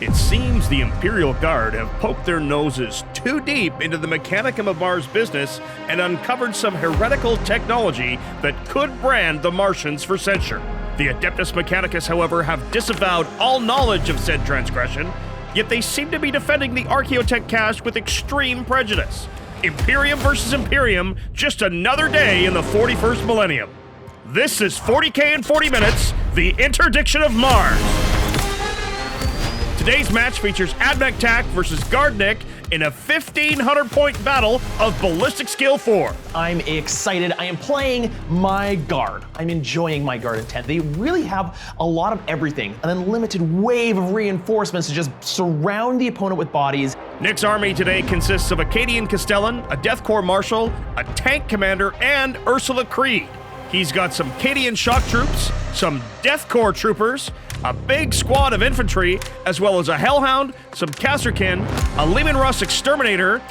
It seems the Imperial Guard have poked their noses too deep into the Mechanicum of Mars business and uncovered some heretical technology that could brand the Martians for censure. The Adeptus Mechanicus, however, have disavowed all knowledge of said transgression, yet they seem to be defending the Archaeotech cache with extreme prejudice. Imperium versus Imperium, just another day in the 41st millennium. This is 40k in 40 minutes, the Interdiction of Mars. Today's match features Admech Tac versus Gardnik in a 1,500-point battle of Ballistic Skill 4. I'm excited. I am playing my Guard. I'm enjoying my Guard intent. They really have a lot of everything. An unlimited wave of reinforcements to just surround the opponent with bodies. Nick's army today consists of a Cadian Castellan, a Death Corps Marshal, a Tank Commander, and Ursula Creed. He's got some Cadian shock troops, some Death Corps troopers, a big squad of infantry, as well as a Hellhound, some Kasrkin, a Leman Russ Exterminator,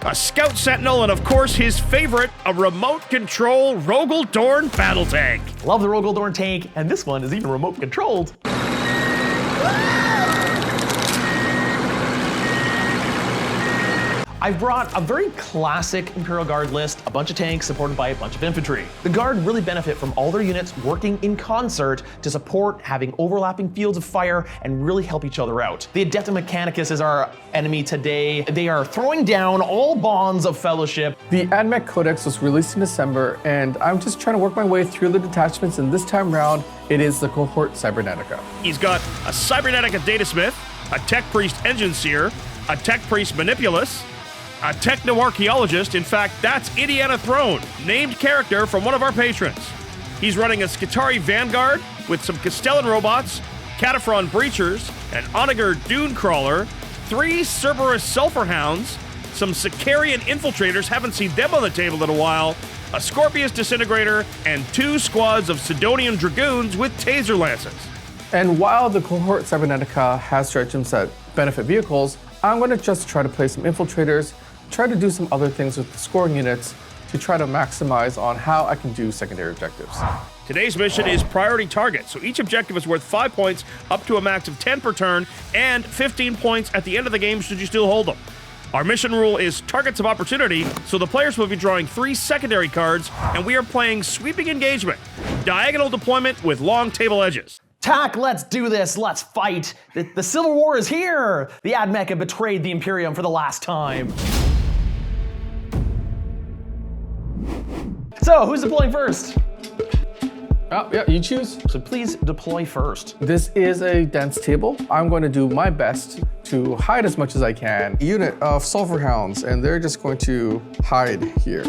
a Scout Sentinel, and of course his favorite, a remote control Rogal Dorn battle tank. Love the Rogal Dorn tank, and this one is even remote controlled. I've brought a very classic Imperial Guard list, a bunch of tanks supported by a bunch of infantry. The Guard really benefit from all their units working in concert to support having overlapping fields of fire and really help each other out. The Adeptus Mechanicus is our enemy today. They are throwing down all bonds of fellowship. The Admech Codex was released in December, and I'm just trying to work my way through the detachments, and this time round, it is the Cohort Cybernetica. He's got a Cybernetica Datasmith, a Tech Priest Engine Seer, a Tech Priest Manipulus, a Techno-Archaeologist. In fact, that's Indiana Throne, named character from one of our patrons. He's running a Skitarii Vanguard with some Castellan robots, Cataphren Breachers, an Onager Dune Crawler, 3 Cerberus Sulphur Hounds, some Sicarian Infiltrators, haven't seen them on the table in a while, a Scorpius Disintegrator, and 2 squads of Sidonian Dragoons with Taser Lances. And while the Cohort Cybernetica has stratagems that benefit vehicles, I'm going to just try to play some infiltrators, try to do some other things with the scoring units to try to maximize on how I can do secondary objectives. Today's mission is priority target, so each objective is worth 5 points up to a max of 10 per turn and 15 points at the end of the game should you still hold them. Our mission rule is targets of opportunity, so the players will be drawing 3 secondary cards, and we are playing sweeping engagement, diagonal deployment with long table edges. Tac, let's do this, let's fight. The Civil War is here. The Admech have betrayed the Imperium for the last time. So, who's deploying first? Oh, yeah, you choose. So please deploy first. This is a dense table. I'm going to do my best to hide as much as I can. A unit of Sulphur Hounds, and they're just going to hide here.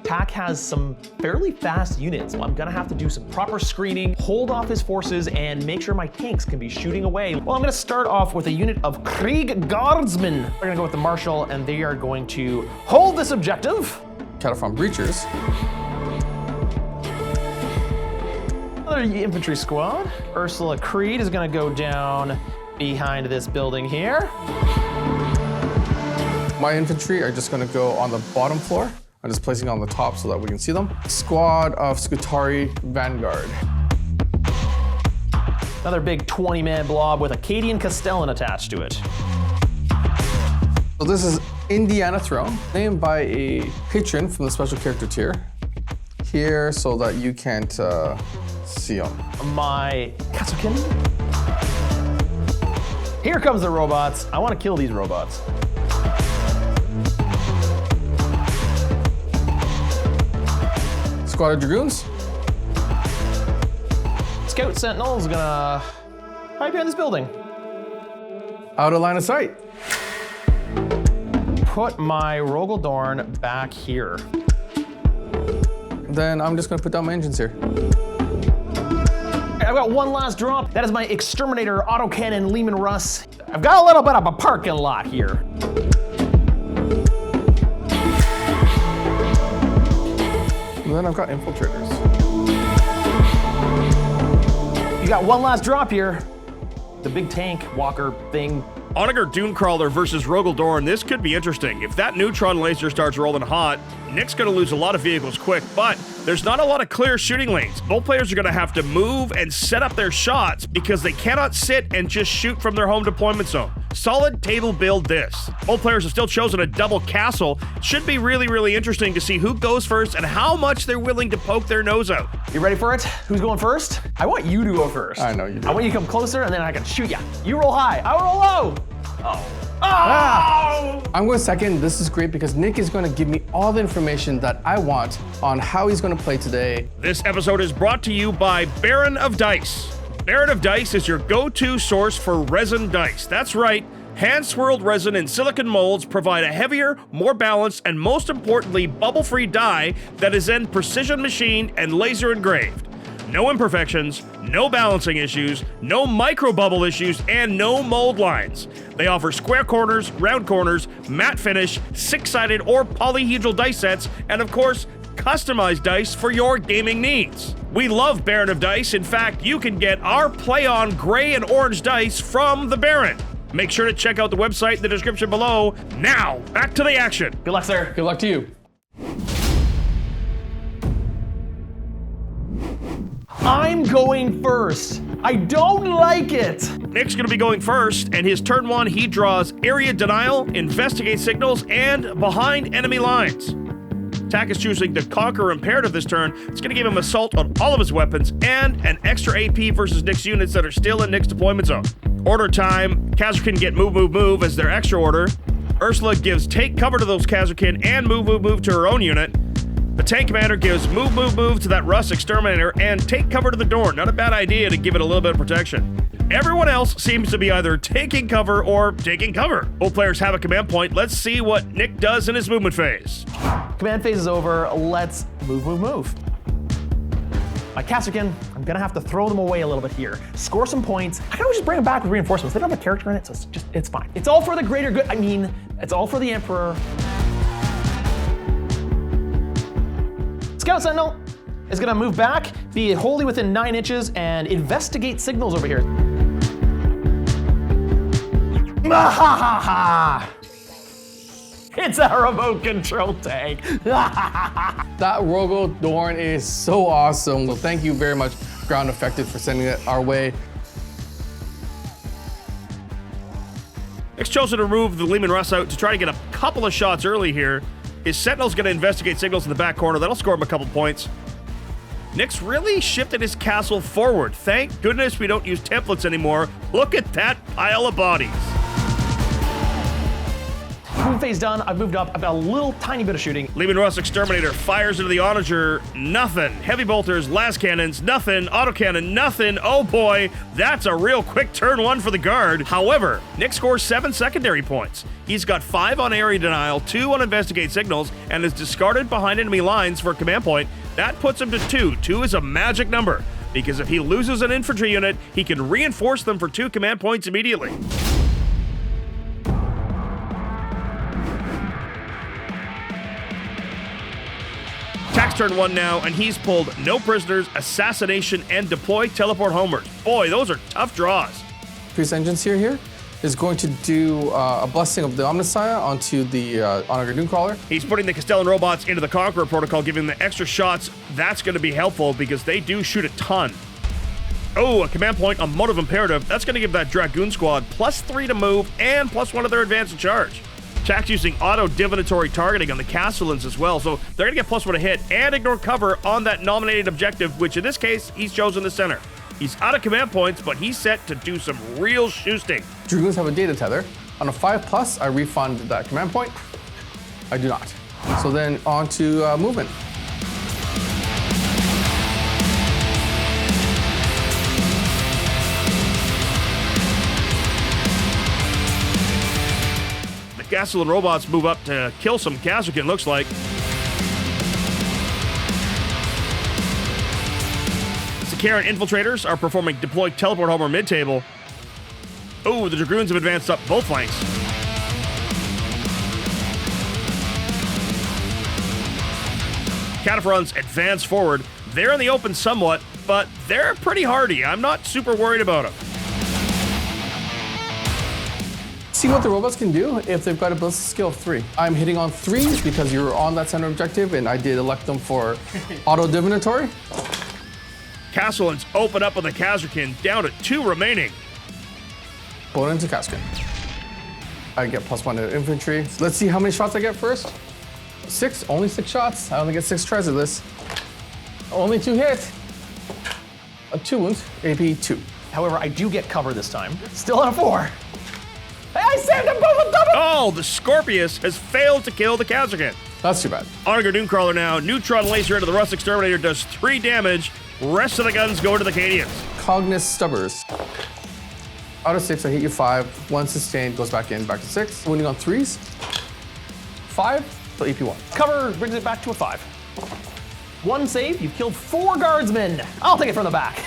Tac has some fairly fast units. I'm gonna have to do some proper screening, hold off his forces, and make sure my tanks can be shooting away. Well, I'm gonna start off with a unit of Krieg Guardsmen. We're gonna go with the Marshal, and they are going to hold this objective. Cataphren Breachers. Another infantry squad. Ursula Creed is gonna go down behind this building here. My infantry are just gonna go on the bottom floor. I'm just placing it on the top so that we can see them. Squad of Skitarii Vanguard. Another big 20-man blob with a Cadian Castellan attached to it. So this is Indiana Throne, named by a patron from the special character tier. Here so that you can't see them. My Kasrkin. Here comes the robots. I want to kill these robots. Squad of Dragoons. Scout Sentinel is gonna hide behind this building. Out of line of sight. Put my Rogal Dorn back here. Then I'm just gonna put down my engines here. I've got one last drop. That is my Exterminator autocannon Leman Russ. I've got a little bit of a parking lot here. And then I've got infiltrators. You got one last drop here. The big tank walker thing Onager Dunecrawler versus Rogal Dorn. This could be interesting. If that neutron laser starts rolling hot, Nick's going to lose a lot of vehicles quick, but there's not a lot of clear shooting lanes. Both players are going to have to move and set up their shots because they cannot sit and just shoot from their home deployment zone. Solid table build this. Both players have still chosen a double castle. Should be really, really interesting to see who goes first and how much they're willing to poke their nose out. You ready for it? Who's going first? I want you to go first. I know you do. I want you to come closer and then I can shoot you. You roll high, I roll low. Oh. I'm going second. This is great because Nick is going to give me all the information that I want on how he's going to play today. This episode is brought to you by Baron of Dice. Baron of Dice is your go-to source for resin dice. That's right. Hand-swirled resin and silicon molds provide a heavier, more balanced, and most importantly, bubble-free die that is then precision machined and laser engraved. No imperfections, no balancing issues, no micro bubble issues, and no mold lines. They offer square corners, round corners, matte finish, six-sided or polyhedral dice sets, and of course, customized dice for your gaming needs. We love Baron of Dice. In fact, you can get our play-on gray and orange dice from the Baron. Make sure to check out the website in the description below. Now, back to the action. Good luck, sir. Good luck to you. I'm going first. I don't like it. Nick's going to be going first, and his turn one, he draws Area Denial, Investigate Signals, and Behind Enemy Lines. Tack is choosing the Conquer Imperative this turn. It's going to give him Assault on all of his weapons and an extra AP versus Nick's units that are still in Nick's deployment zone. Order time, Kasrkin get Move, Move, Move as their extra order. Ursula gives Take Cover to those Kasrkin and Move, Move, Move to her own unit. The tank commander gives Move, Move, Move to that Russ Exterminator and Take Cover to the Dorn. Not a bad idea to give it a little bit of protection. Everyone else seems to be either taking cover or taking cover. Both players have a command point. Let's see what Nick does in his movement phase. Command phase is over. Let's move, move, move. My Kasrkin, I'm gonna have to throw them away a little bit here. Score some points. I can always just bring them back with reinforcements. They don't have a character in it, so it's fine. It's all for the greater good. I mean, it's all for the Emperor. Scout Sentinel is gonna move back, be wholly within 9 inches, and investigate signals over here. It's a remote control tank. That Rogal Dorn is so awesome. Well, thank you very much, Ground Effective, for sending it our way. Nick's chosen to move the Leman Russ out to try to get a couple of shots early here. His Sentinel's going to investigate signals in the back corner. That'll score him a couple points. Nick's really shifted his castle forward. Thank goodness we don't use templates anymore. Look at that pile of bodies. Move phase done. I've moved up. I've got a little tiny bit of shooting. Leman Russ Exterminator fires into the Onager. Nothing. Heavy bolters, las cannons, nothing. Autocannon, nothing. Oh boy, that's a real quick turn one for the guard. However, Nick scores 7 secondary points. He's got 5 on area denial, 2 on investigate signals, and is discarded behind enemy lines for a command point. That puts him to 2. 2 is a magic number, because if he loses an infantry unit, he can reinforce them for 2 command points immediately. Tack's turn 1 now, and he's pulled No Prisoners, Assassination, and Deploy Teleport Homers. Boy, those are tough draws. Priest Engineer here is going to do a Blessing of the Omnissiah onto the Onager Dunecrawler. He's putting the Castellan robots into the Conqueror protocol, giving them the extra shots. That's going to be helpful because they do shoot a ton. Oh, a command point on Motive Imperative. That's going to give that Dragoon squad +3 to move and +1 to their advance and charge. Tack's using auto divinatory targeting on the Castellans as well, so they're going to get +1 to hit and ignore cover on that nominated objective, which in this case, he's chosen the center. He's out of command points, but he's set to do some real shooting. Dragoons have a data tether. On a 5+, I refund that command point. I do not. So then on to movement. The Castellan robots move up to kill some Kasrkin, looks like. Karen infiltrators are performing Deploy Teleport Homer mid-table. Oh, the Dragoons have advanced up both flanks. Cataphrons advance forward. They're in the open somewhat, but they're pretty hardy. I'm not super worried about them. See what the robots can do if they've got a ballistic skill of 3. I'm hitting on 3s because you're on that center objective, and I did elect them for auto-divinatory. Castellans open up on the Kasrkin, down to 2 remaining. Pull it into Kasrkin. I get +1 to infantry. Let's see how many shots I get first. 6, only 6 shots. I only get 6 tries of this. Only 2 hits. 2 wounds, AP 2. However, I do get cover this time. Still on a 4. Hey, I saved them both with double! Oh, the Scorpius has failed to kill the Kasrkin. That's too bad. On a Dooncrawler now, neutron laser into the Russ Exterminator does 3 damage. Rest of the guns go to the Cadians. Cognus Stubbers. Out of 6, I hit you 5. 1 sustained, goes back in, back to 6. Wounding on 3s. 5, so AP 1. Cover brings it back to a 5. 1 save, you've killed 4 guardsmen. I'll take it from the back.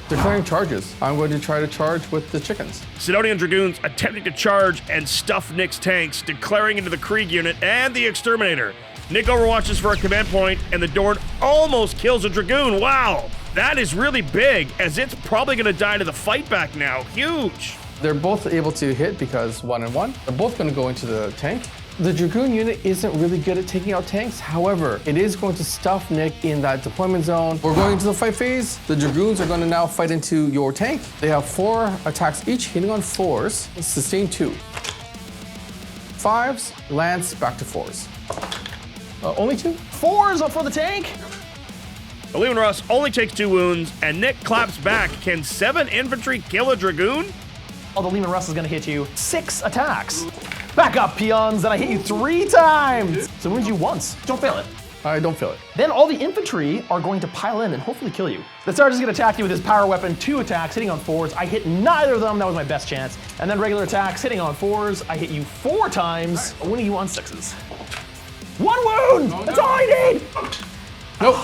Declaring charges. I'm going to try to charge with the chickens. Sidonian Dragoons attempting to charge and stuff Nick's tanks, declaring into the Krieg unit and the Exterminator. Nick overwatches for a command point, and the Dorn almost kills a Dragoon. Wow, that is really big, as it's probably going to die to the fight back now. Huge. They're both able to hit because 1 and 1. They're both going to go into the tank. The Dragoon unit isn't really good at taking out tanks. However, it is going to stuff Nick in that deployment zone. We're going into the fight phase. The Dragoons are going to now fight into your tank. They have 4 attacks each, hitting on 4s. Sustain 2. 5s, lance, back to 4s. Only 2? 4s up for the tank. The Leman Russ only takes 2 wounds, and Nick claps back. Can 7 infantry kill a Dragoon? Oh, the Leman Russ is going to hit you 6 attacks. Back up, peons, and I hit you 3 times. So it wounds you once. Don't fail it. I don't feel it. Then all the infantry are going to pile in and hopefully kill you. The Sergeant's going to attack you with his power weapon, 2 attacks, hitting on 4s. I hit neither of them. That was my best chance. And then regular attacks, hitting on 4s. I hit you 4 times, winning you on 6s. 1 wound! Oh, That's no. all I need! Nope.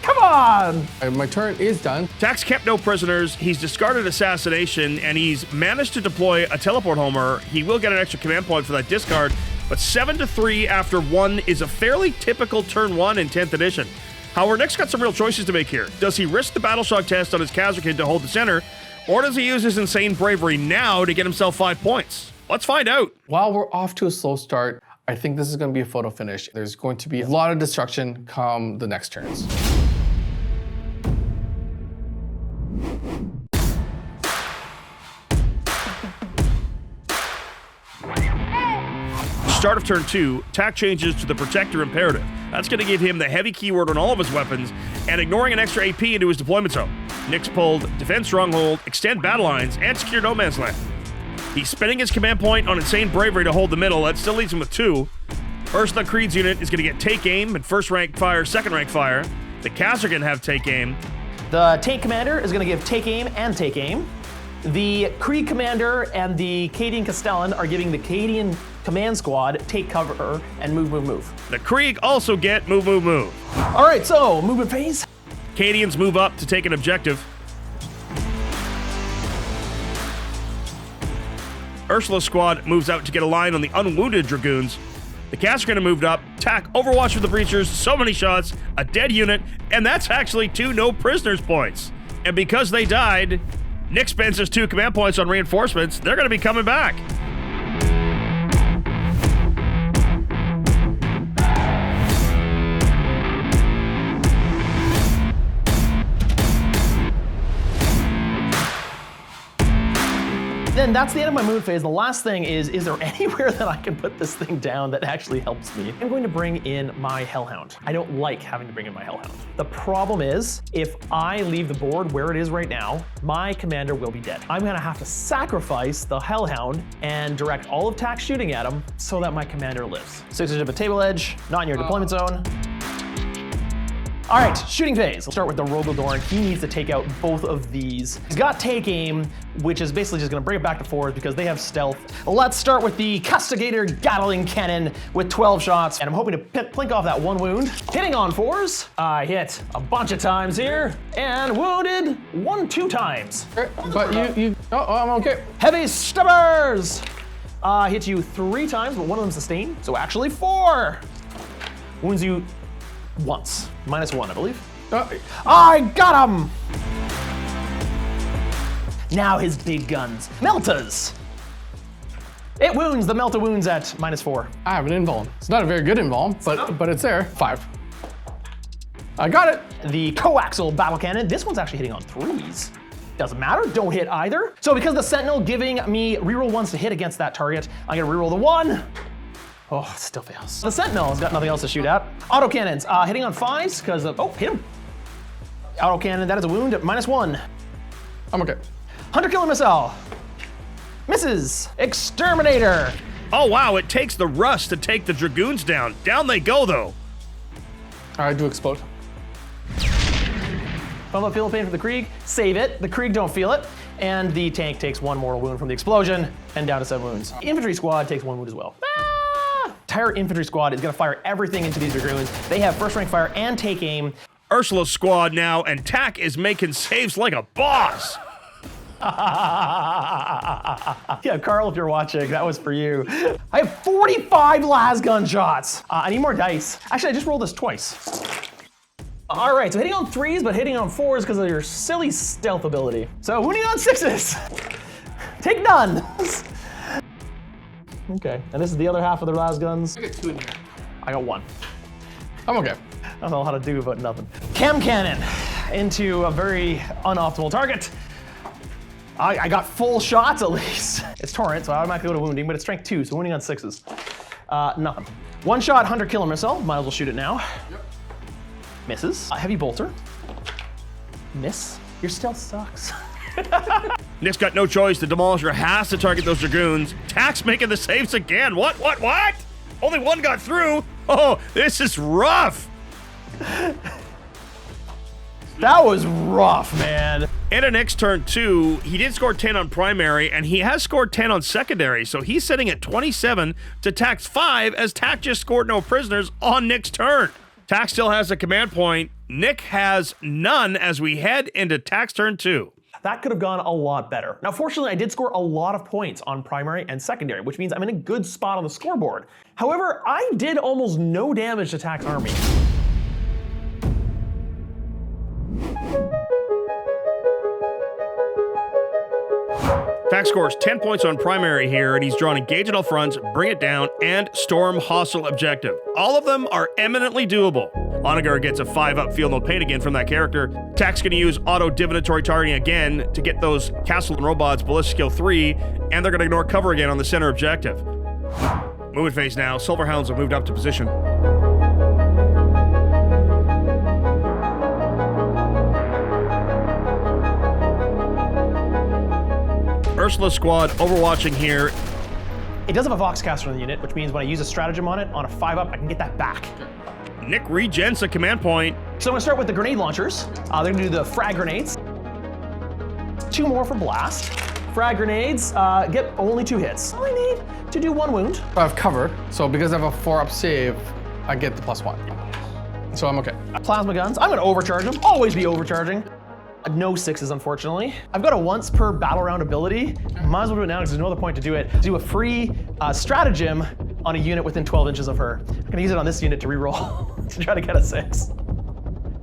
Come on! My turn is done. Tax kept no prisoners. He's discarded assassination, and he's managed to deploy a teleport homer. He will get an extra command point for that discard, but 7-3 after 1 is a fairly typical turn 1 in 10th edition. However, Nick's got some real choices to make here. Does he risk the battle shock test on his Kasrkin to hold the center, or does he use his insane bravery now to get himself 5 points? Let's find out. While we're off to a slow start, I think this is going to be a photo finish. There's going to be a lot of destruction come the next turns. Start of turn 2, Tack changes to the Protector Imperative. That's going to give him the heavy keyword on all of his weapons, and ignoring an extra AP into his deployment zone. Nick's pulled Defend Stronghold, Extend Battle Lines, and Secure No Man's Land. He's spending his command point on Insane Bravery to hold the middle. That still leaves him with 2. Ursula Creed's unit is going to get Take Aim and first rank fire, second rank fire. The Kasrkin have Take Aim. The tank commander is going to give Take Aim and Take Aim. The Krieg commander and the Cadian Castellan are giving the Cadian command squad Take Cover and Move, Move, Move. The Krieg also get Move, Move, Move. All right, so movement phase. Cadians move up to take an objective. Ursula's squad moves out to get a line on the unwounded Dragoons. The Kasrkin have moved up. Tack overwatch with the Breachers, so many shots, a dead unit, and that's actually 2 no prisoners points. And because they died, Nick spends his 2 command points on reinforcements. They're going to be coming back. Then that's the end of my moon phase. The last thing is there anywhere that I can put this thing down that actually helps me? I'm going to bring in my Hellhound. I don't like having to bring in my Hellhound. The problem is, if I leave the board where it is right now, my commander will be dead. I'm gonna have to sacrifice the Hellhound and direct all of Tack's shooting at him so that my commander lives. 6 inches of a table edge, not in your deployment zone. All right, shooting phase. We'll start with the Rogal Dorn. He needs to take out both of these. He's got Take Aim, which is basically just gonna bring it back to 4s because they have stealth. Let's start with the Castigator Gatling Cannon with 12 shots, and I'm hoping to plink off that 1 wound. Hitting on 4s. I hit a bunch of times here, and wounded 2 times. But I'm okay. Heavy Stubbers! Hits you 3 times, but 1 of them sustained, so actually 4. Wounds you once. -1, I believe. I got him! Now his big guns. Meltas! It wounds, the melt of wounds at -4. I have an invuln. It's not a very good invuln, but it's there. 5. I got it. The coaxial battle cannon, this one's actually hitting on 3s. Doesn't matter, don't hit either. So because the Sentinel giving me reroll 1s to hit against that target, I'm gonna reroll the 1. Oh, it still fails. The Sentinel has got nothing else to shoot at. Autocannons, hitting on 5s, because of, oh, hit him. Autocannon, that is a wound at -1. I'm okay. Hunter Killer Missile. Misses. Exterminator. Oh, wow, it takes the Russ to take the Dragoons down. Down they go, though. I do explode. Feel the pain for the Krieg. Save it. The Krieg don't feel it. And the tank takes 1 mortal wound from the explosion and down to 7 wounds. Infantry Squad takes 1 wound as well. Entire Infantry Squad is going to fire everything into these Dragoons. They have first rank fire and take aim. Ursula Squad now, and Tack is making saves like a boss. Yeah, Carl, if you're watching, that was for you. I have 45 las gun shots. I need more dice. Actually, I just rolled this twice. All right, so hitting on 3s, but hitting on 4s because of your silly stealth ability. So wounding on 6s. Take none. Okay, and this is the other half of the las guns. I got 2 in here. I got 1. I'm okay. I don't know how to do but nothing. Chem cannon into a very unoptimal target. I got full shots at least. It's torrent, so I automatically go to wounding, but it's strength 2, so wounding on 6s. Nothing. 1 shot Hunter Killer Missile. Might as well shoot it now. Yep. Misses. Heavy bolter. Miss. Your stealth sucks. Nick's got no choice. The Demolisher has to target those Dragoons. Tack's making the saves again. What? Only 1 got through. Oh, this is rough. That was rough, man. Into Nick's turn 2, he did score 10 on primary, and he has scored 10 on secondary, so he's sitting at 27 to Tack's 5, as Tack just scored no prisoners on Nick's turn. Tack still has a command point. Nick has none as we head into Tack's turn 2. That could have gone a lot better. Now, fortunately, I did score a lot of points on primary and secondary, which means I'm in a good spot on the scoreboard. However, I did almost no damage to Tack's army. Tack scores 10 points on primary here, and he's drawn engage at all fronts, bring it down, and storm hostile objective. All of them are eminently doable. Onagar gets a 5-up feel no pain again from that character. Tack's going to use auto divinatory targeting again to get those Castellan robots ballistic skill 3, and they're going to ignore cover again on the center objective. Movement phase now. Silverhounds have moved up to position. Ursula Squad overwatching here. It does have a Voxcaster in the unit, which means when I use a stratagem on it, on a 5-up, I can get that back. Nick regens a command point. So I'm gonna start with the grenade launchers. They're gonna do the frag grenades. 2 more for blast. Frag grenades get only 2 hits. I need to do 1 wound. I have cover, so because I have a 4-up save, I get the +1. So I'm okay. Plasma guns, I'm gonna overcharge them. Always be overcharging. No 6s, unfortunately. I've got a once per battle round ability. Might as well do it now because there's no other point to do it. Do a free stratagem on a unit within 12 inches of her. I'm gonna use it on this unit to reroll to try to get a 6.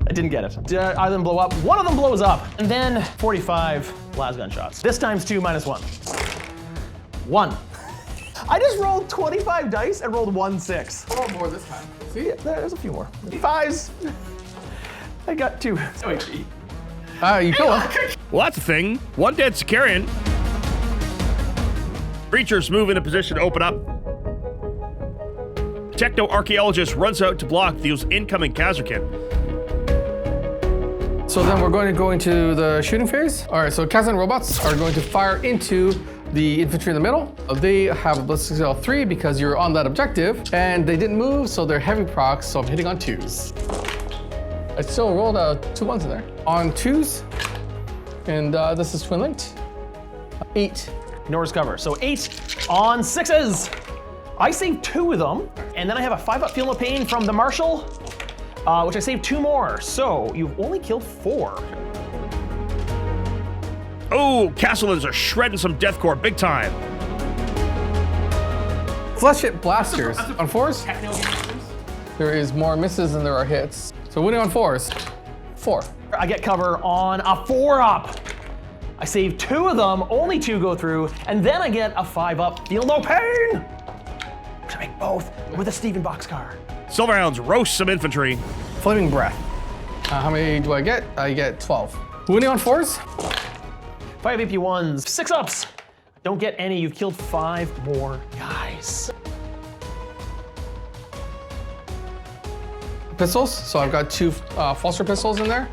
I didn't get it. Did either of them blow up? One of them blows up. And then 45 lasgun shots. This times 2 minus 1. 1. I just rolled 25 dice and rolled 1 6. Oh, more this time. See? Yeah, there's a few more. 5s. I got 2. HP. You kill him. Well, that's a thing. 1 dead Sicarian. Breachers move into position to open up. Techno-archaeologist runs out to block those incoming Kasrkin. So then we're going to go into the shooting phase. All right, so Castellan robots are going to fire into the infantry in the middle. They have a ballistic skill 3 because you're on that objective, and they didn't move, so they're heavy procs, so I'm hitting on 2s. I still rolled 2 1s in there. On 2s, and this is twin linked. 8. Ignores cover. So 8 on 6s. I saved 2 of them, and then I have a 5-up feel no pain from the Marshal, which I saved 2 more. So you've only killed 4. Oh, Castellans are shredding some deathcore big time. Flesh hit blasters. On 4s, there is more misses than there are hits. So winning on 4s, 4. I get cover on a 4-up. I save 2 of them, only 2 go through, and then I get a 5-up, feel no pain! To make both with a Steven boxcar. Silverhounds roast some infantry. Flaming Breath. How many do I get? I get 12. Wounding on 4s? 5 AP1s, 6-ups. Don't get any, you've killed 5 more guys. Pistols, so I've got 2 Foster pistols in there.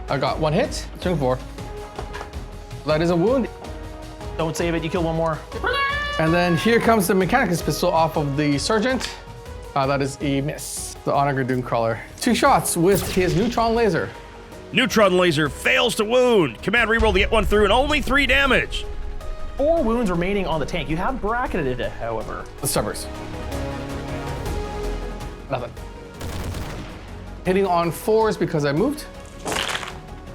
I got 1 hit, 4. That is a wound. Don't save it, you kill 1 more. And then here comes the Mechanicus pistol off of the Sergeant. That is a miss. The Honor Dragoon Crawler. 2 shots with his Neutron Laser. Neutron laser fails to wound. Command reroll to get 1 through and only 3 damage. 4 wounds remaining on the tank. You have bracketed it, however. The Stubbers. Nothing. Hitting on 4s because I moved.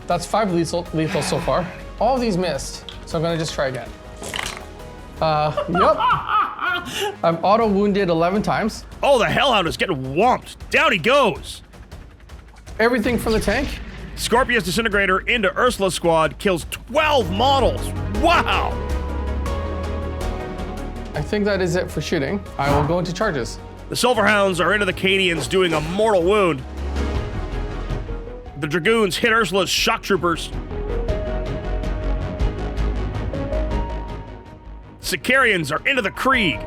That's 5 lethal so far. All of these missed, so I'm gonna just try again. Yep. I'm auto wounded 11 times. Oh, the Hellhound is getting whomped. Down he goes. Everything from the tank. Scorpius Disintegrator into Ursula Squad kills 12 models. Wow. I think that is it for shooting. I will go into charges. The Silverhounds are into the Cadians doing a mortal wound. The Dragoons hit Ursula's shock troopers. Sicarians are into the Krieg.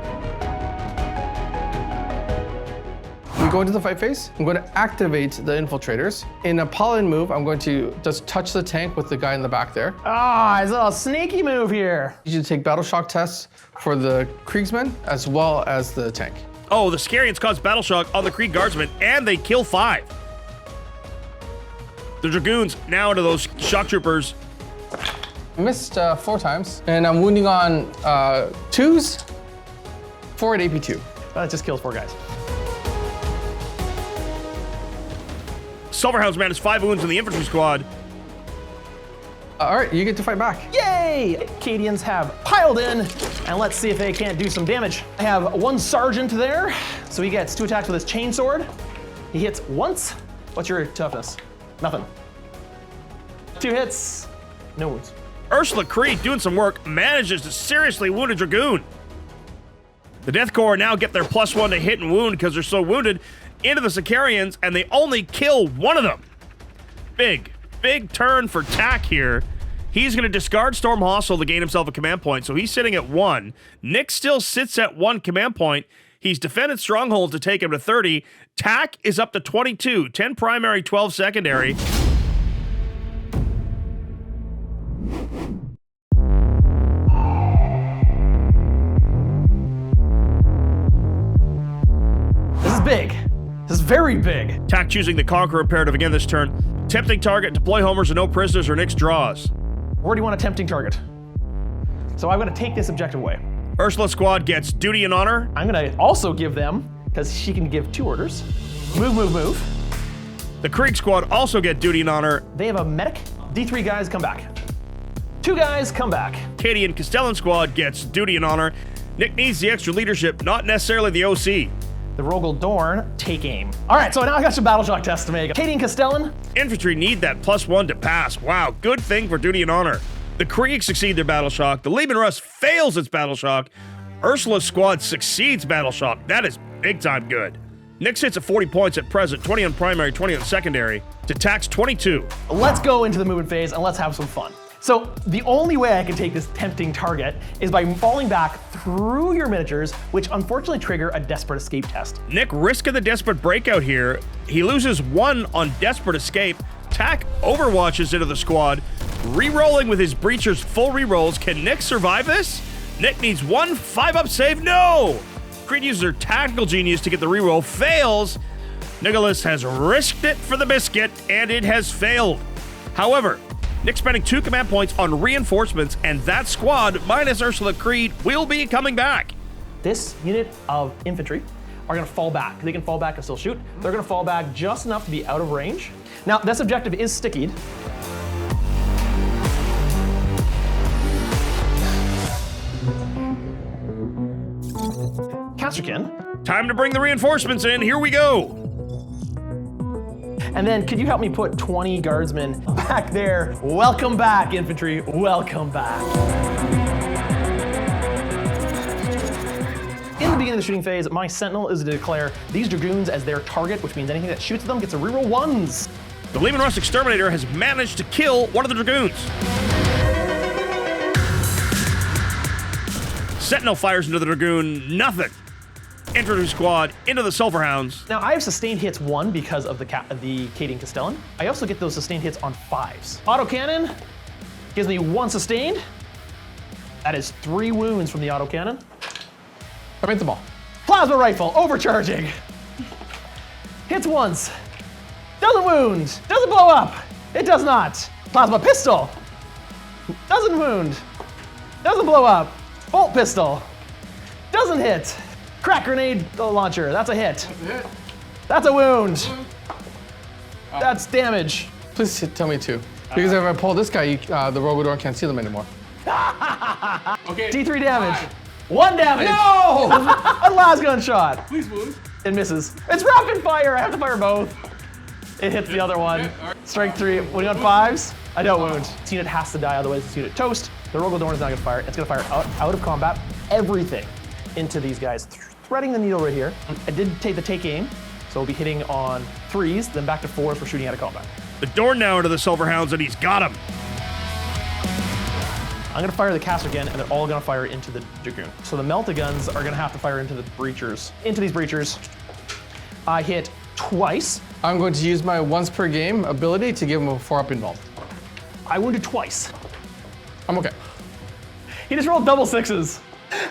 We go into the fight phase. I'm going to activate the infiltrators. In a Paladin move, I'm going to just touch the tank with the guy in the back there. Ah, it's a little sneaky move here. You should take battle shock tests for the Kriegsmen as well as the tank. Oh, the Sicarians cause battle shock on the Krieg Guardsmen, and they kill 5. The Dragoons now into those shock troopers. Missed 4 times, and I'm wounding on 2s, 4 at AP2. That just kills 4 guys. Silverhounds managed 5 wounds in the Infantry Squad. All right, you get to fight back. Yay! Cadians have piled in, and let's see if they can't do some damage. I have 1 sergeant there, so he gets 2 attacks with his chainsword. He hits once. What's your toughness? Nothing. 2 hits, no wounds. Ursula Creed, doing some work, manages to seriously wound a Dragoon. The Death Corps now get their +1 to hit and wound because they're so wounded into the Sicarians, and they only kill 1 of them. Big turn for Tack here. He's going to discard Storm Hostile to gain himself a command point, so he's sitting at 1. Nick still sits at 1 command point. He's defended Stronghold to take him to 30. Tack is up to 22, 10 primary, 12 secondary. This is big. This is very big. Tack choosing the Conqueror imperative again this turn. Tempting target, deploy homers and no prisoners or Nick's draws. Where do you want a tempting target? So I'm going to take this objective away. Ursula Squad gets duty and honor. I'm going to also give them, because she can give 2 orders, move. The Krieg Squad also get duty and honor. They have a medic. D3 guys come back. 2 guys come back. Cadian Castellan Squad gets duty and honor. Nick needs the extra leadership, not necessarily the OC. The Rogal Dorn take aim. All right, so now I got some battle shock tests to make. Cadian Castellan. Infantry need that +1 to pass. Wow, good thing for duty and honor. The Krieg succeed their battle shock. The Leman Russ fails its battle shock. Ursula's squad succeeds battle shock. That is big time good. Nick sits at 40 points at present, 20 on primary, 20 on secondary. To Tack's 22. Let's go into the movement phase and let's have some fun. So the only way I can take this tempting target is by falling back through your miniatures, which unfortunately trigger a desperate escape test. Nick risking the desperate breakout here. He loses 1 on desperate escape. Tack overwatches into the squad, re-rolling with his breachers full re-rolls. Can Nick survive this? Nick needs 1 5-up save. No! Creed uses her tactical genius to get the re-roll. Fails. Nicholas has risked it for the biscuit, and it has failed. However, Nick spending 2 command points on reinforcements, and that squad, minus Ursula Creed, will be coming back. This unit of infantry are going to fall back. They can fall back and still shoot. They're going to fall back just enough to be out of range. Now, this objective is stickied. Kasrkin. Time to bring the reinforcements in. Here we go. And then could you help me put 20 guardsmen back there? Welcome back, infantry. Welcome back. In the beginning of the shooting phase, my Sentinel is to declare these Dragoons as their target, which means anything that shoots them gets a reroll 1s. The Leman Russ Exterminator has managed to kill one of the Dragoons. Sentinel fires into the Dragoon, nothing. Infantry Squad into the Silverhounds. Now I have sustained hits 1 because of the Cadian Castellan. I also get those sustained hits on 5s. Autocannon gives me 1 sustained. That is 3 wounds from the autocannon. I made the ball. Plasma rifle, overcharging. Hits once. Doesn't wound. Doesn't blow up. It does not. Plasma pistol. Doesn't wound. Doesn't blow up. Bolt pistol. Doesn't hit. Crack grenade launcher. That's a hit. That's a hit. That's a wound. That's damage. Please tell me 2. Because if I pull this guy, the Rogal Dorn can't see them anymore. Okay. D3 damage. 1 damage. No! A las gun shot. Please wound. It misses. It's rapid fire. I have to fire both. It hits the other one. Strike 3. When you on 5s, I don't wound. This unit has to die, otherwise this unit toast. The Rogal Dorn is not going to fire. It's going to fire out of combat everything into these guys, threading the needle right here. I did take the take aim, so we'll be hitting on 3s, then back to 4s for shooting out of combat. The Dorn now into the Silverhounds, and he's got him. I'm going to fire the Kasrkin, and they're all going to fire into the Dragoon. So the Melta-Guns are going to have to fire into the Breachers. Into these Breachers, I hit twice. I'm going to use my once per game ability to give him a 4-up involved. I wounded twice. I'm okay. He just rolled double 6s.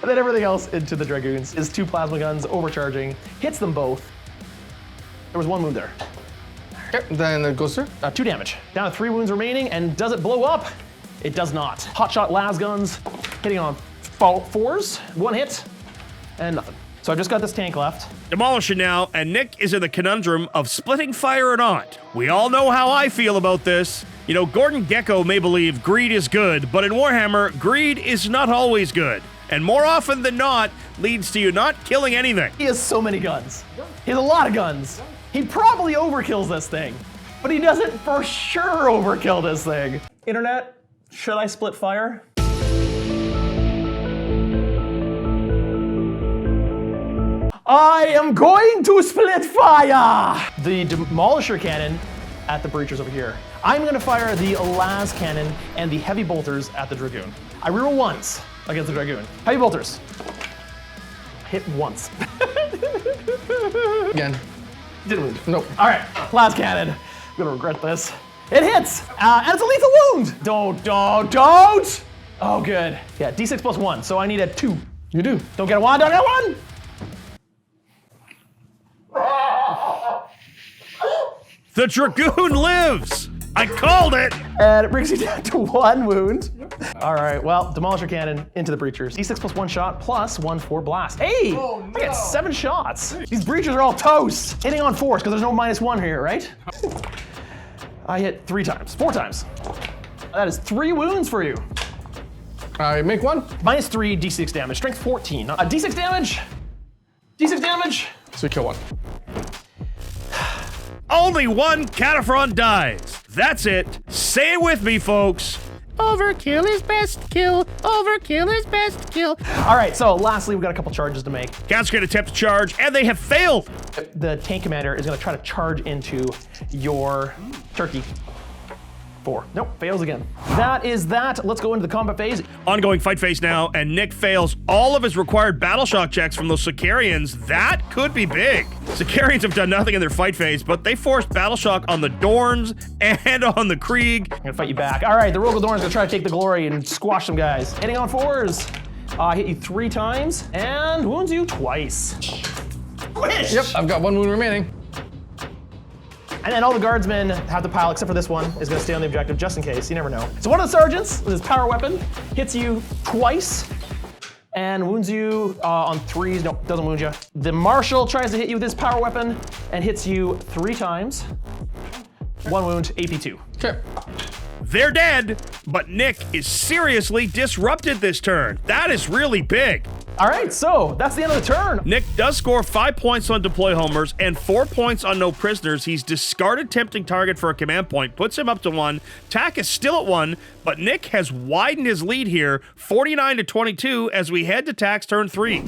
And then everything else into the Dragoons. His 2 plasma guns overcharging, hits them both. There was 1 wound there. Okay, then it goes through. 2 damage. Down to 3 wounds remaining, and does it blow up? It does not. Hotshot las guns, hitting on 4s, 1 hit, and nothing. So I've just got this tank left. Demolishing now, and Nick is in the conundrum of splitting fire or not. We all know how I feel about this. You know, Gordon Gekko may believe greed is good, but in Warhammer, greed is not always good. And more often than not, leads to you not killing anything. He has so many guns. He has a lot of guns. He probably overkills this thing, but he doesn't for sure overkill this thing. Internet, should I split fire? I am going to split fire! The Demolisher Cannon at the Breachers over here. I'm gonna fire the las Cannon and the Heavy Bolters at the Dragoon. I reroll once against the Dragoon. Heavy Bolters. Hit once. Again. Didn't wound. Nope. All right, las Cannon. I'm gonna regret this. It hits, and it's a lethal wound. Don't. Oh, good. Yeah, D6 plus 1, so I need a 2. You do. Don't get a 1, don't get a 1! The Dragoon lives! I called it! And it brings you down to 1 wound. All right, well, Demolisher Cannon into the Breachers. D6 plus 1 shot plus 1 for blast. Hey, I got 7 shots. These Breachers are all toast. Hitting on 4s, because there's no -1 here, right? I hit 3 times, 4 times. That is 3 wounds for you. I make 1. -3 D6 damage, strength 14. D6 damage, D6 damage. So we kill 1. Only 1 Cataphren dies. That's it. Say it with me, folks. Overkill is best kill. Overkill is best kill. All right, so lastly, we've got a couple charges to make. Kasrkin attempt to charge, and they have failed. The tank commander is gonna try to charge into your turkey. 4. Nope, fails again. That is that. Let's go into the combat phase. Ongoing fight phase now, and Nick fails all of his required battle shock checks from those Sicarians. That could be big. Sicarians have done nothing in their fight phase, but they forced battle shock on the Dorns and on the Krieg. I'm gonna fight you back. All right, the Rogal Dorn is gonna try to take the glory and squash some guys. Hitting on 4s. Hit you 3 times and wounds you twice. Squish! Yep, I've got 1 wound remaining. And then all the guardsmen have to pile, except for this one, is gonna stay on the objective just in case, you never know. So one of the sergeants with his power weapon hits you twice and wounds you on 3s, nope, doesn't wound you. The Marshal tries to hit you with his power weapon and hits you 3 times. 1 wound, AP2. Okay. They're dead, but Nick is seriously disrupted this turn. That is really big. All right, so that's the end of the turn. Nick does score 5 points on deploy homers and 4 points on no prisoners. He's discarded tempting target for a command point, puts him up to 1. TAC is still at 1, but Nick has widened his lead here, 49 to 22, as we head to TAC's turn 3.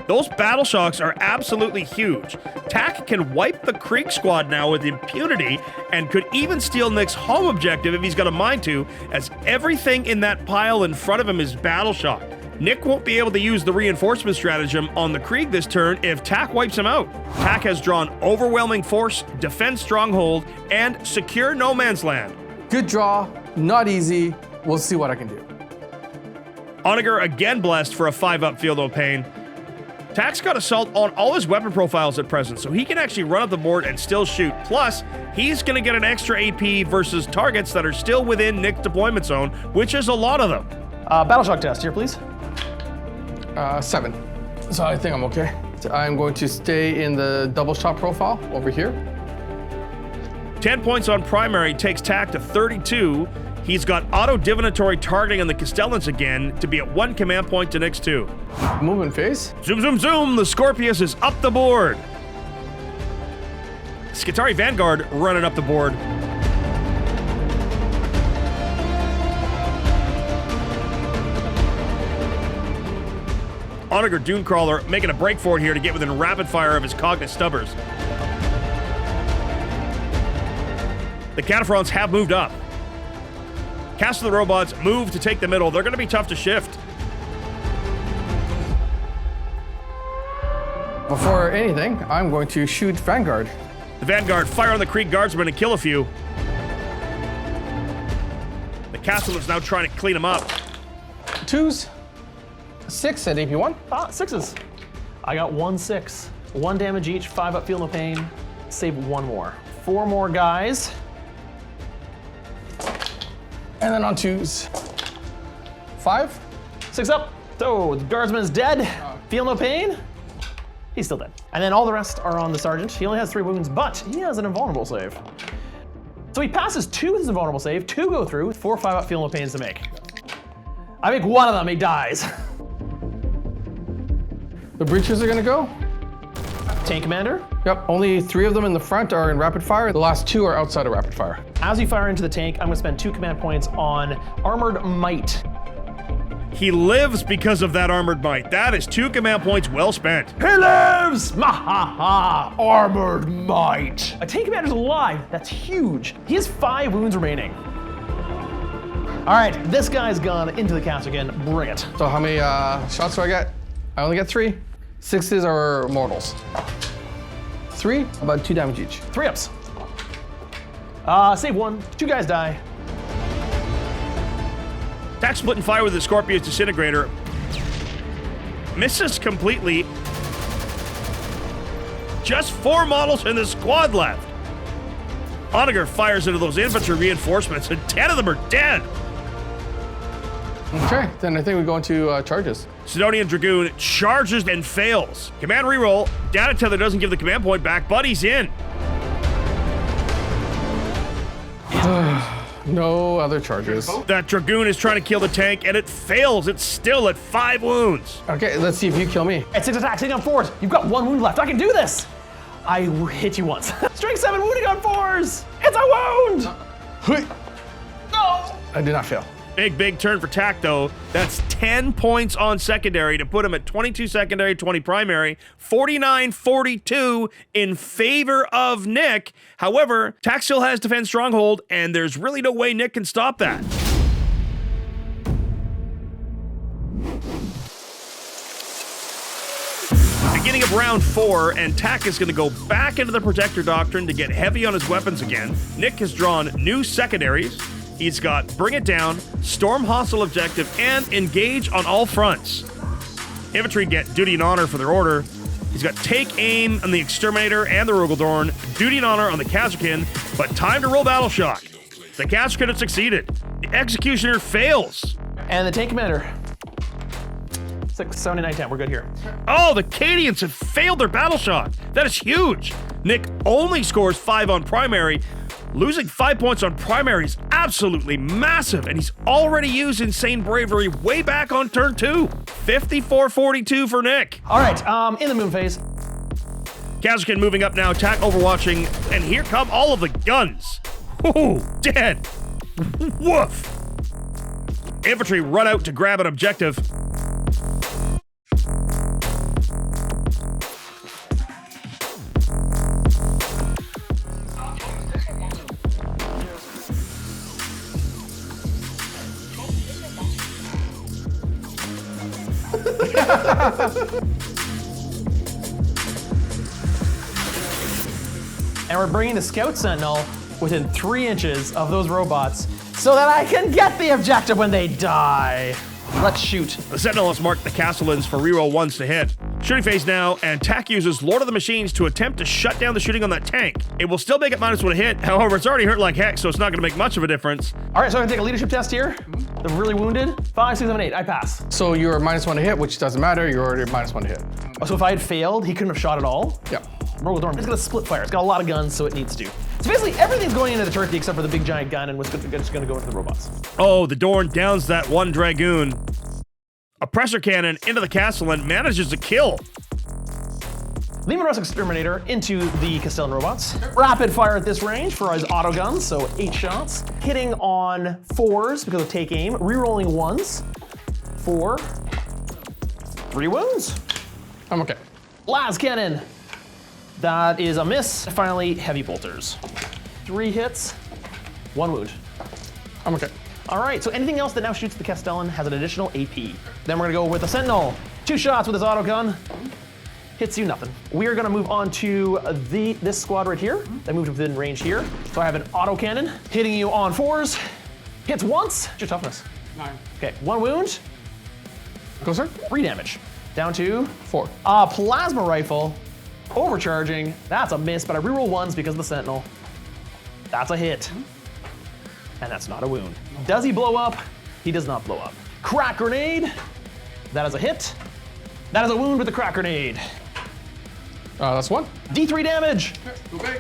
Those battle shocks are absolutely huge. TAC can wipe the Krieg squad now with impunity and could even steal Nick's home objective if he's got a mind to, as everything in that pile in front of him is battle shock. Nick won't be able to use the reinforcement stratagem on the Krieg this turn if TAC wipes him out. TAC has drawn Overwhelming Force, Defend Stronghold, and Secure No Man's Land. Good draw, not easy. We'll see what I can do. Onager again blessed for a 5-up Field of Pain. TAC's got Assault on all his weapon profiles at present, so he can actually run up the board and still shoot. Plus, he's going to get an extra AP versus targets that are still within Nick's deployment zone, which is a lot of them. Battle shock test here, please. 7. So I think I'm okay. So I'm going to stay in the double shot profile over here. 10 points on primary takes TAC to 32. He's got auto divinatory targeting on the Castellans again to be at 1 command point to Nick's 2. Movement phase. Zoom, zoom, zoom. The Scorpius is up the board. Skitarii Vanguard running up the board. Onager Dunecrawler making a break for it here to get within rapid fire of his Cognis Stubbers. The Cataphrons have moved up. Castle of the Robots move to take the middle. They're going to be tough to shift. Before anything, I'm going to shoot Vanguard. The Vanguard fire on the Krieg Guardsmen and kill a few. The Castle is now trying to clean them up. 2s. 6 at AP1. 6s. I got 1 6. 1 damage each, 5-up Feel No Pain. Save 1 more. 4 more guys. And then on 2s. 5. 6 up. So the guardsman is dead. Feel no pain. He's still dead. And then all the rest are on the sergeant. He only has 3 wounds, but he has an invulnerable save. So he passes 2 with his invulnerable save. 2 go through, 4 5-up Feel No Pains to make. I make 1 of them, he dies. The breaches are gonna go. Tank commander. Yep, only 3 of them in the front are in rapid fire. The last 2 are outside of rapid fire. As you fire into the tank, I'm gonna spend 2 command points on Armored Might. He lives because of that Armored Might. That is 2 command points well spent. He lives! Mahaha! Armored Might. A tank commander's alive. That's huge. He has 5 wounds remaining. All right, this guy's gone into the castle again. Bring it. So how many shots do I get? I only get 3. 6s are mortals. 3, about 2 damage each. 3 ups. Save 1. 2 guys die. TAC splitting fire with the Scorpius Disintegrator. Misses completely. Just 4 models in the squad left. Onager fires into those infantry reinforcements, and 10 of them are dead. Okay, then I think we go into charges. Sidonian Dragoon charges and fails. Command reroll. Data tether doesn't give the command point back, but he's in. No other charges. That Dragoon is trying to kill the tank, and it fails. It's still at 5 wounds. Okay, let's see if you kill me. At 6 attacks, hitting on 4s. You've got 1 wound left. I can do this. I hit you once. Strength 7, wounding on 4s. It's a wound. No. I did not fail. Big turn for TAC, though. That's 10 points on secondary to put him at 22 secondary, 20 primary, 49-42 in favor of Nick. However, TAC still has Defend Stronghold, and there's really no way Nick can stop that. Beginning of round 4, and TAC is going to go back into the Protector Doctrine to get heavy on his weapons again. Nick has drawn new secondaries. He's got Bring It Down, Storm Hostile Objective, and Engage on all fronts. Infantry get Duty and Honor for their order. He's got Take Aim on the Exterminator and the Rogal Dorn, Duty and Honor on the Kasrkin, but time to roll Battle Shock. The Kasrkin has succeeded. The Executioner fails. And the tank commander. 6, 79, 10. We're good here. Oh, the Cadians have failed their Battle Shock. That is huge. Nick only scores 5 on primary. Losing 5 points on primary is absolutely massive, and he's already used Insane Bravery way back on turn 2. 54-42 for Nick. All right, in the moon phase. Kasrkin moving up now, attack overwatching, and here come all of the guns. Ooh, dead. Woof. Infantry run out to grab an objective. And we're bringing the Scout Sentinel within 3 inches of those robots so that I can get the objective when they die. Let's shoot. The Sentinels mark the Castellans for reroll 1s to hit. Shooting phase now, and TAC uses Lord of the Machines to attempt to shut down the shooting on that tank. It will still make it -1 to hit, however, it's already hurt like heck, so it's not going to make much of a difference. All right, so I'm going to take a leadership test here. The really wounded. 5, 6, 7, 8. I pass. So you're -1 to hit, which doesn't matter. You're already -1 to hit. So if I had failed, he couldn't have shot at all? Yeah. Rogal Dorn. It's got a split fire. It's got a lot of guns, so it needs to. So basically, everything's going into the turkey except for the big giant gun, and what's just going to go into the robots. Oh, the Dorn downs that one Dragoon. A pressure cannon into the Castellan manages to kill. Leman Russ Exterminator into the Castellan robots. Rapid fire at this range for his auto guns, so 8 shots. Hitting on 4s because of take aim. Rerolling 1s. 4. 3 wounds. I'm okay. Las cannon. That is a miss. Finally, heavy bolters. 3 hits, 1 wound. I'm okay. All right, so anything else that now shoots the Castellan has an additional AP. Then we're gonna go with the Sentinel. 2 shots with his auto gun. Hits you nothing. We are gonna move on to this squad right here. That moved within range here. So I have an auto cannon hitting you on 4s. Hits once. What's your toughness? 9. Okay, 1 wound. Go, sir. 3 damage. Down to 4. Plasma rifle. Overcharging. That's a miss, but I reroll 1s because of the Sentinel. That's a hit. And that's not a wound. Does he blow up? He does not blow up. Crack grenade. That is a hit. That is a wound with the crack grenade. That's 1. D3 damage. Okay.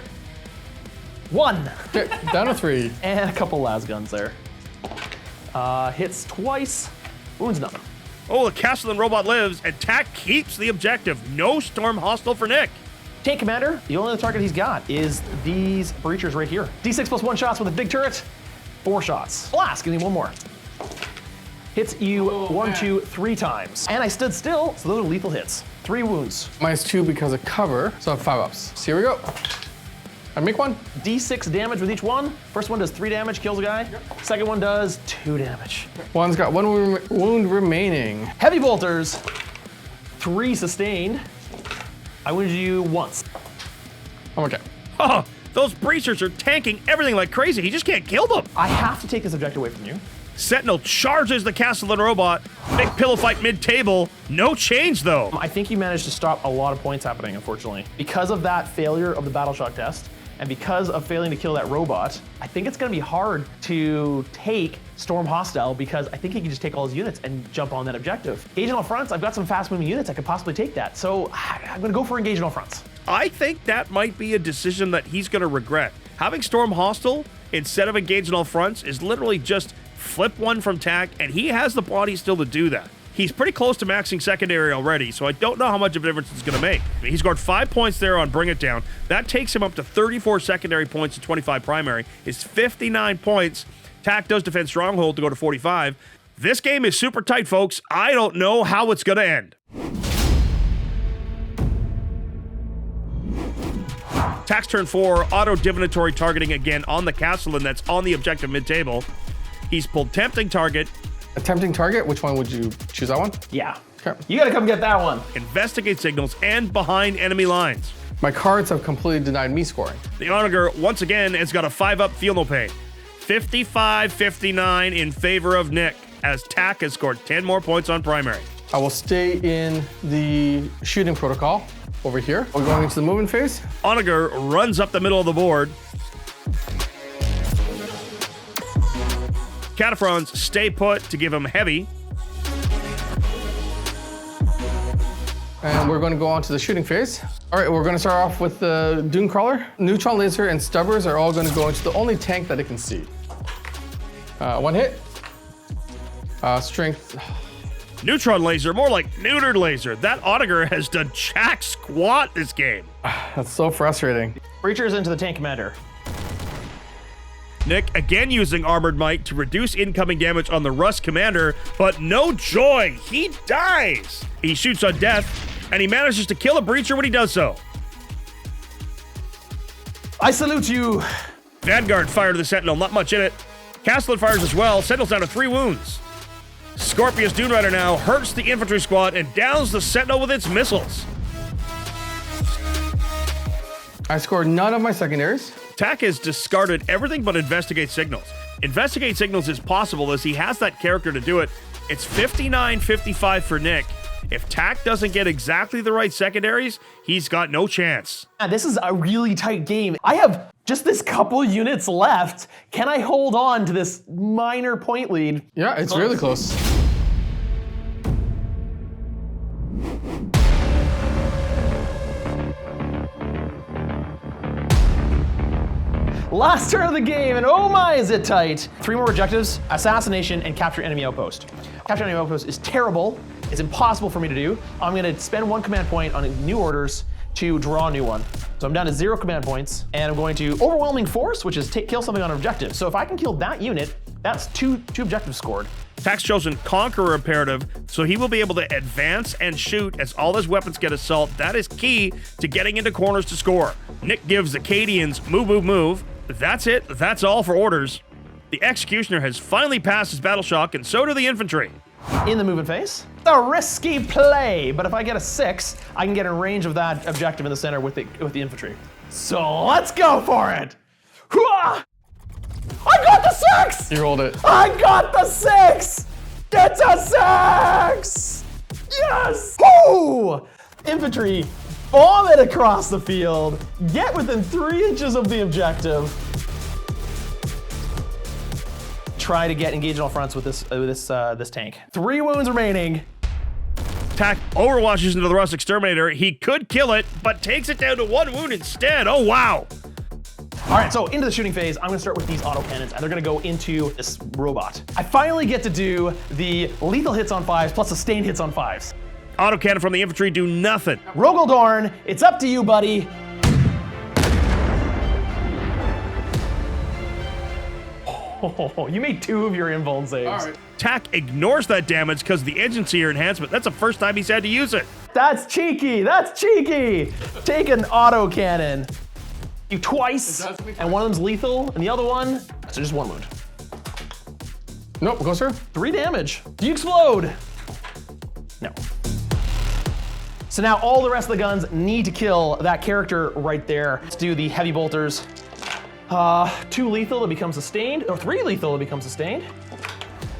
1. Okay, down to 3. And a couple las guns there. Hits twice. Wounds nothing. Oh, the Castellan robot lives, and TAC keeps the objective. No storm hostile for Nick. Tank commander, the only other target he's got is these breachers right here. D6 plus 1 shots with a big turret. 4 shots. Blast, give me 1 more. Hits you 1, 2, 3 times. And I stood still, so those are lethal hits. 3 wounds. -2 because of cover, so I have 5 ups. So here we go. I make 1. D6 damage with each one. First one does 3 damage, kills a guy. Second one does 2 damage. One's got 1 wound remaining. Heavy bolters, 3 sustained. I wounded you once. I'm okay. Oh, those breachers are tanking everything like crazy. He just can't kill them. I have to take this objective away from you. Sentinel charges the Castellan robot. Big pillow fight mid-table. No change, though. I think you managed to stop a lot of points happening, unfortunately. Because of that failure of the battle shock test, and because of failing to kill that robot, I think it's gonna be hard to take Storm Hostile because I think he can just take all his units and jump on that objective. Engage on all fronts, I've got some fast-moving units, I could possibly take that. So I'm gonna go for engage on all fronts. I think that might be a decision that he's going to regret. Having Storm Hostile instead of engage on all fronts is literally just flip 1 from TAC, and he has the body still to do that. He's pretty close to maxing secondary already, so I don't know how much of a difference it's going to make. He scored 5 points there on Bring It Down. That takes him up to 34 secondary points and 25 primary. It's 59 points. TAC does defend Stronghold to go to 45. This game is super tight, folks. I don't know how it's going to end. TAC's turn 4, auto divinatory targeting again on the Castellan that's on the objective mid-table. He's pulled tempting target. A tempting target? Which one would you choose? That one? Yeah. Okay. You gotta come get that one. Investigate signals and behind enemy lines. My cards have completely denied me scoring. The Onager, once again, has got a 5-up, feel no pain. 55-59 in favor of Nick, as TAC has scored 10 more points on primary. I will stay in the shooting protocol over here. We're going into the movement phase. Onager runs up the middle of the board. Cataphrons stay put to give him heavy. And we're going to go on to the shooting phase. All right, we're going to start off with the Dune Crawler. Neutron Laser and Stubbers are all going to go into the only tank that it can see. One hit. Strength. Neutron Laser, more like neutered laser. That auditor has done jack squat this game. That's so frustrating. Breachers into the tank commander. Nick again using Armored Might to reduce incoming damage on the Russ commander, but no joy, he dies. He shoots on death, and he manages to kill a breacher when he does so. I salute you. Vanguard fired to the Sentinel, not much in it. Castellan fires as well, Sentinel's down to 3 wounds. Scorpius Dune Rider now hurts the Infantry Squad and downs the Sentinel with its missiles. I scored none of my secondaries. Tak has discarded everything but Investigate Signals. Investigate Signals is possible as he has that character to do it. It's 59-55 for Nick. If Tak doesn't get exactly the right secondaries, he's got no chance. This is a really tight game. I have just this couple units left. Can I hold on to this minor point lead? Yeah, it's really close. Last turn of the game, and oh my, is it tight. 3 more objectives: assassination and capture enemy outpost. Capture enemy outpost is terrible. It's impossible for me to do. I'm gonna spend 1 command point on new orders to draw a new one. So I'm down to 0 command points, and I'm going to overwhelming force, which is kill something on an objective. So if I can kill that unit, that's two objectives scored. Tak's chosen Conqueror Imperative, so he will be able to advance and shoot as all his weapons get assault. That is key to getting into corners to score. Nick gives the Cadians move, move, move. That's it. That's all for orders. The Executioner has finally passed his battle shock, and so do the infantry. In the movement phase, the risky play, but if I get a 6, I can get in range of that objective in the center with the infantry. So let's go for it. Hooah! I got the 6! You rolled it. I got the 6! It's a 6! Yes! Woo! Infantry, bomb it across the field. Get within 3 inches of the objective. Try to get engaged on all fronts with this tank. 3 wounds remaining. Tak overwatches into the Russ Exterminator. He could kill it, but takes it down to 1 wound instead. Oh, wow. All right, so into the shooting phase, I'm gonna start with these autocannons, and they're gonna go into this robot. I finally get to do the lethal hits on 5s plus sustained hits on 5s. Autocannon from the infantry do nothing. Rogal Dorn, it's up to you, buddy. Oh, you made 2 of your invuln saves. All right. Tak ignores that damage because of the Agency enhancement. That's the first time he's had to use it. That's cheeky, that's cheeky. Take an autocannon. You twice, and one of them's lethal, and the other one, so just 1 wound. Nope, go sir. 3 damage. Do you explode? No. So now all the rest of the guns need to kill that character right there. Let's do the heavy bolters. 2 lethal to become sustained, or 3 lethal to become sustained.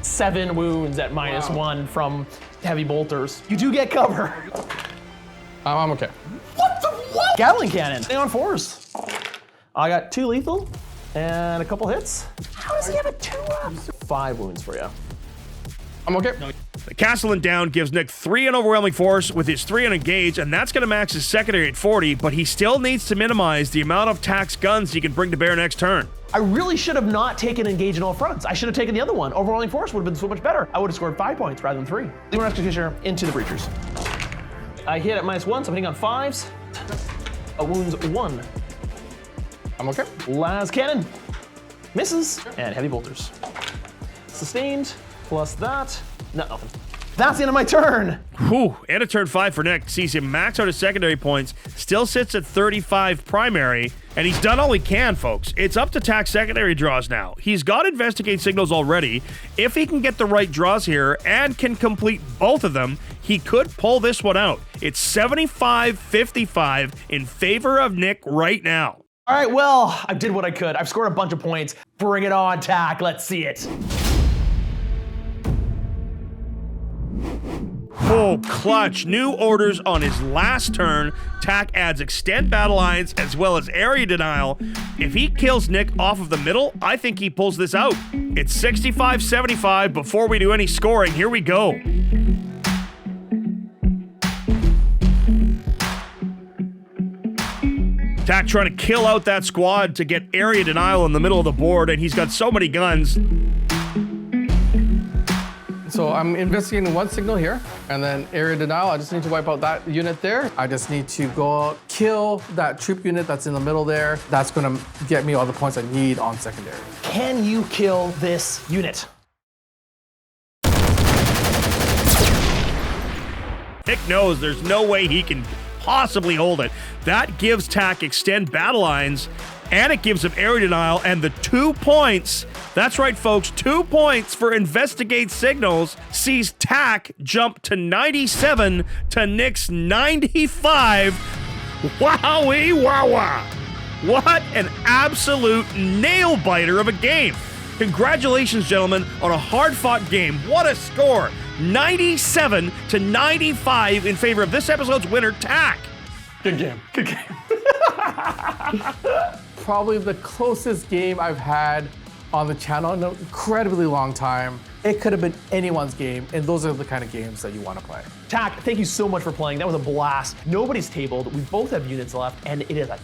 7 wounds at -1 from heavy bolters. You do get cover. I'm okay. What the what? Gatling cannon, stay on 4s. I got 2 lethal and a couple hits. How does he have a 2-up? 5 wounds for you. I'm okay. The Castellan down gives Nick 3 in overwhelming force with his 3 in engage, and that's going to max his secondary at 40, but he still needs to minimize the amount of Tak's guns he can bring to bear next turn. I really should have not taken engage in all fronts. I should have taken the other one. Overwhelming force would have been so much better. I would have scored 5 points rather than 3. Leman Executioner into the breachers. I hit at -1, so I'm hitting on 5s. Wounds 1. I'm okay. Las cannon. Misses. And heavy bolters. Sustained, plus that. No, nothing. That's the end of my turn. Whew, and a turn 5 for Nick. Sees him max out his secondary points, still sits at 35 primary, and he's done all he can, folks. It's up to Tak's secondary draws now. He's got Investigate Signals already. If he can get the right draws here and can complete both of them, he could pull this one out. It's 75-55 in favor of Nick right now. All right, well, I did what I could. I've scored a bunch of points. Bring it on, Tak. Let's see it. Oh, clutch. New orders on his last turn. Tak adds Extend Battle Lines as well as Area Denial. If he kills Nick off of the middle, I think he pulls this out. It's 65-75 before we do any scoring. Here we go. Tak trying to kill out that squad to get area denial in the middle of the board, and he's got so many guns. So I'm investigating one signal here, and then area denial. I just need to wipe out that unit there. I just need to go kill that troop unit that's in the middle there. That's gonna get me all the points I need on secondary. Can you kill this unit? Nick knows there's no way he can possibly hold it. That gives Tak extend battle lines, and it gives him area denial, and the 2 points, that's right folks, 2 points for investigate signals sees Tak jump to 97 to Nick's 95. Wowee wawa. What an absolute nail biter of a game. Congratulations, gentlemen, on a hard-fought game. What a score. 97 to 95 in favor of this episode's winner, Tak. Good game. Good game. Probably the closest game I've had on the channel in an incredibly long time. It could have been anyone's game, and those are the kind of games that you want to play. Tak, thank you so much for playing. That was a blast. Nobody's tabled. We both have units left, and it is an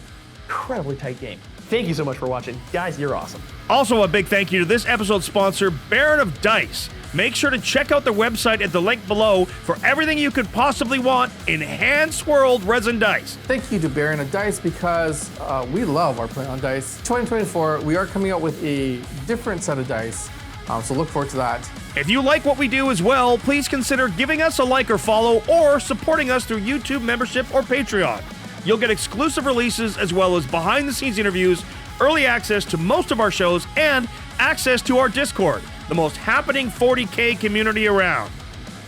incredibly tight game. Thank you so much for watching. Guys, you're awesome. Also, a big thank you to this episode's sponsor, Baron of Dice. Make sure to check out their website at the link below for everything you could possibly want in hand-swirled resin dice. Thank you to Baron of Dice because we love our play on dice. 2024, we are coming out with a different set of dice, so look forward to that. If you like what we do as well, please consider giving us a like or follow or supporting us through YouTube membership or Patreon. You'll get exclusive releases as well as behind-the-scenes interviews, early access to most of our shows, and access to our Discord, the most happening 40k community around.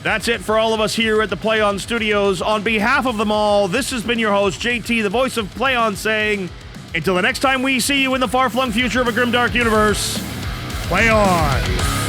That's it for all of us here at the Play On Studios. On behalf of them all, this has been your host, JT, the voice of Play On, saying, until the next time we see you in the far-flung future of a grimdark universe, play on!